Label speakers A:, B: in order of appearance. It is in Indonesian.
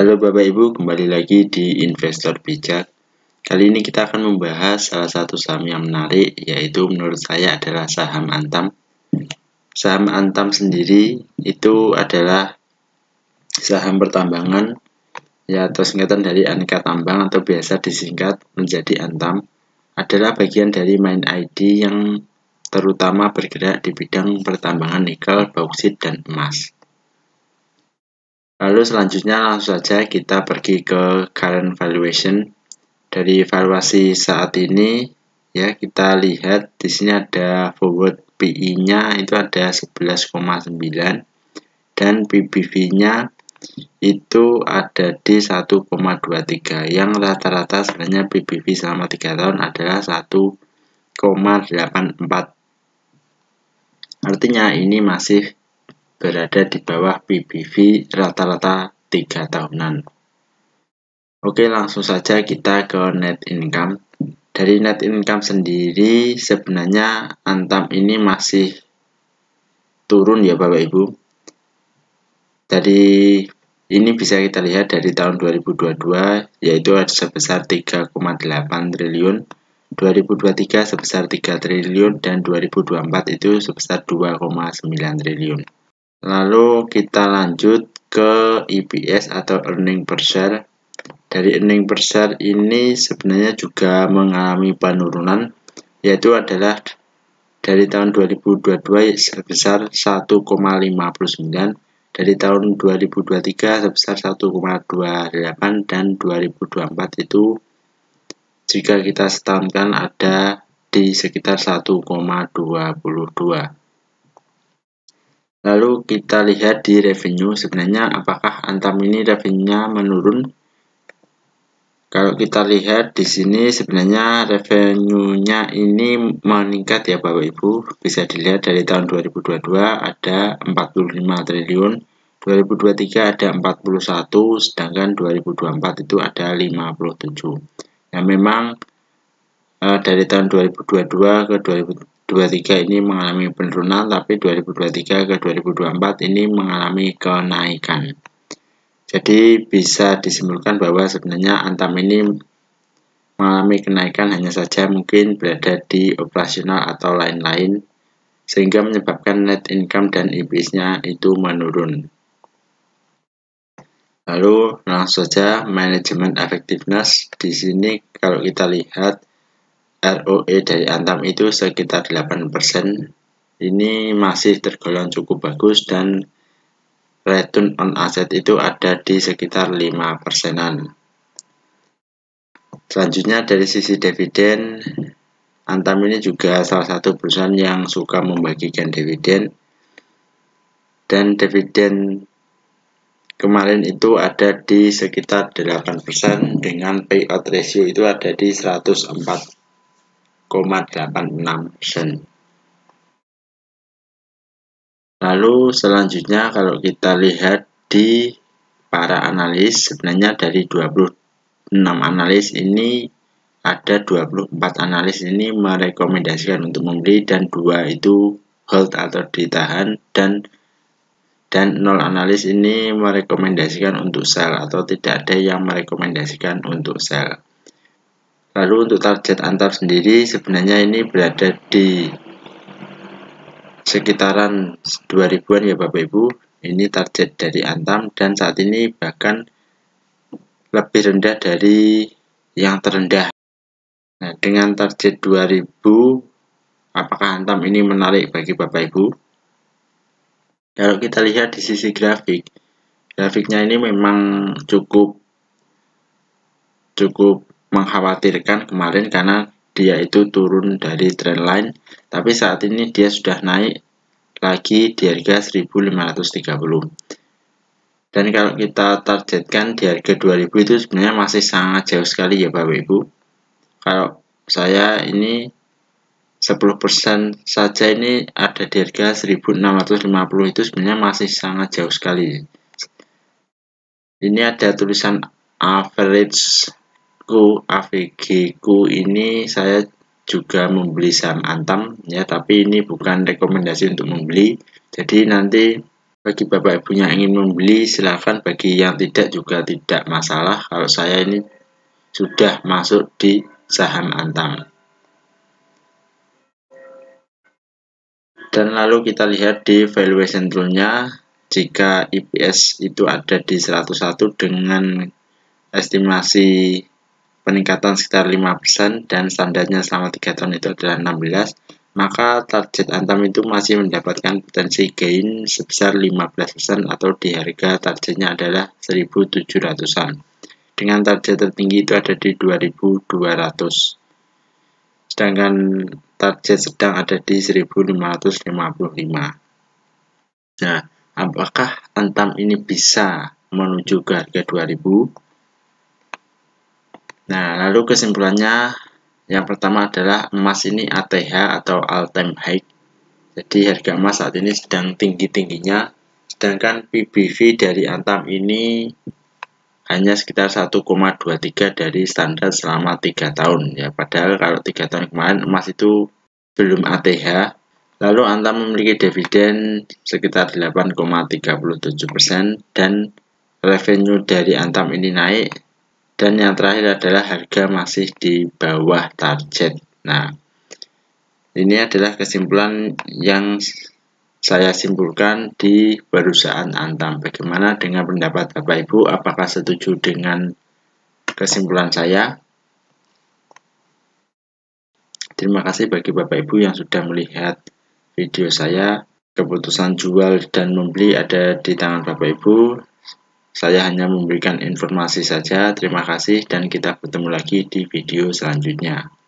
A: Halo Bapak Ibu, kembali lagi di Investor Bijak. Kali ini kita akan membahas salah satu saham yang menarik, yaitu menurut saya adalah saham Antam. Saham Antam sendiri itu adalah saham pertambangan, atau singkatan dari Aneka Tambang atau biasa disingkat menjadi Antam, adalah bagian dari Main ID yang terutama bergerak di bidang pertambangan nikel, bauksit, dan emas. Lalu selanjutnya langsung saja kita pergi ke current valuation. Dari valuasi saat ini ya, kita lihat di sini ada forward PE-nya itu ada 11,9 dan PBV-nya itu ada di 1,23 yang rata-rata sebenarnya PBV selama 3 tahun adalah 1,84. Artinya ini masih berada di bawah PBV rata-rata 3 tahunan. Oke, langsung saja kita ke net income. Dari net income sendiri sebenarnya Antam ini masih turun ya Bapak Ibu. Dari ini bisa kita lihat dari tahun 2022 yaitu sebesar 3,8 triliun, 2023 sebesar 3 triliun dan 2024 itu sebesar 2,9 triliun. Lalu kita lanjut ke EPS atau earning per share. Dari earning per share ini sebenarnya juga mengalami penurunan, yaitu adalah dari tahun 2022 sebesar 1,59, dari tahun 2023 sebesar 1,28 dan 2024 itu jika kita setahunkan ada di sekitar 1,22. Lalu kita lihat di revenue, sebenarnya apakah Antam ini revenue-nya menurun? Kalau kita lihat di sini sebenarnya revenue-nya ini meningkat ya Bapak Ibu. Bisa dilihat dari tahun 2022 ada 45 triliun, 2023 ada 41, sedangkan 2024 itu ada 57. Nah, memang dari tahun 2022 ke 2023 ini mengalami penurunan, tapi 2023 ke 2024 ini mengalami kenaikan. Jadi bisa disimpulkan bahwa sebenarnya Antam ini mengalami kenaikan, hanya saja mungkin berada di operasional atau lain-lain sehingga menyebabkan net income dan EPS-nya itu menurun. Lalu langsung saja manajemen effectiveness. Di sini kalau kita lihat ROE dari Antam itu sekitar 8%. Ini masih tergolong cukup bagus dan return on asset itu ada di sekitar 5%-an. Selanjutnya dari sisi dividen, Antam ini juga salah satu perusahaan yang suka membagikan dividen. Dan dividen kemarin itu ada di sekitar 8% dengan payout ratio itu ada di 104,86%. Lalu selanjutnya kalau kita lihat di para analis, sebenarnya dari 26 analis ini ada 24 analis ini merekomendasikan untuk membeli dan 2 itu hold atau ditahan, dan 0 analis ini merekomendasikan untuk sell atau tidak ada yang merekomendasikan untuk sell. Lalu untuk target Antam sendiri sebenarnya ini berada di sekitaran 2000-an ya Bapak Ibu. Ini target dari Antam dan saat ini bahkan lebih rendah dari yang terendah. Nah, dengan target 2000, apakah Antam ini menarik bagi Bapak Ibu? Kalau kita lihat di sisi grafiknya ini memang cukup mengkhawatirkan kemarin karena dia itu turun dari trendline, tapi saat ini dia sudah naik lagi di harga 1530. Dan kalau kita targetkan di harga 2000 itu sebenarnya masih sangat jauh sekali ya Bapak Ibu. Kalau saya ini 10% saja ini ada di harga 1650, itu sebenarnya masih sangat jauh sekali. Ini ada tulisan average AVG ku ini saya juga membeli saham Antam ya, tapi ini bukan rekomendasi untuk membeli. Jadi nanti Bagi Bapak Ibu yang ingin membeli, silakan. Bagi yang tidak juga tidak masalah. Kalau saya ini sudah masuk di saham Antam. Dan lalu kita lihat di valuation tool-nya, jika EPS itu ada di 101 dengan estimasi peningkatan sekitar 5% dan standarnya selama 3 tahun itu adalah 16, maka target Antam itu masih mendapatkan potensi gain sebesar 15% atau di harga targetnya adalah 1.700-an. Dengan target tertinggi itu ada di 2.200. Sedangkan target sedang ada di 1.555. Nah, apakah Antam ini bisa menuju ke harga 2.000? Nah, lalu kesimpulannya, yang pertama adalah emas ini ATH atau all time high. Jadi harga emas saat ini sedang tinggi-tingginya, sedangkan PBV dari Antam ini hanya sekitar 1,23 dari standar selama 3 tahun ya. Padahal kalau 3 tahun kemarin emas itu belum ATH. Lalu Antam memiliki dividen sekitar 8,37% dan revenue dari Antam ini naik. Dan yang terakhir adalah harga masih di bawah target. Nah, ini adalah kesimpulan yang saya simpulkan di perusahaan Antam. Bagaimana dengan pendapat Bapak Ibu? Apakah setuju dengan kesimpulan saya? Terima kasih bagi Bapak Ibu yang sudah melihat video saya. Keputusan jual dan membeli ada di tangan Bapak Ibu. Saya hanya memberikan informasi saja. Terima kasih dan kita bertemu lagi di video selanjutnya.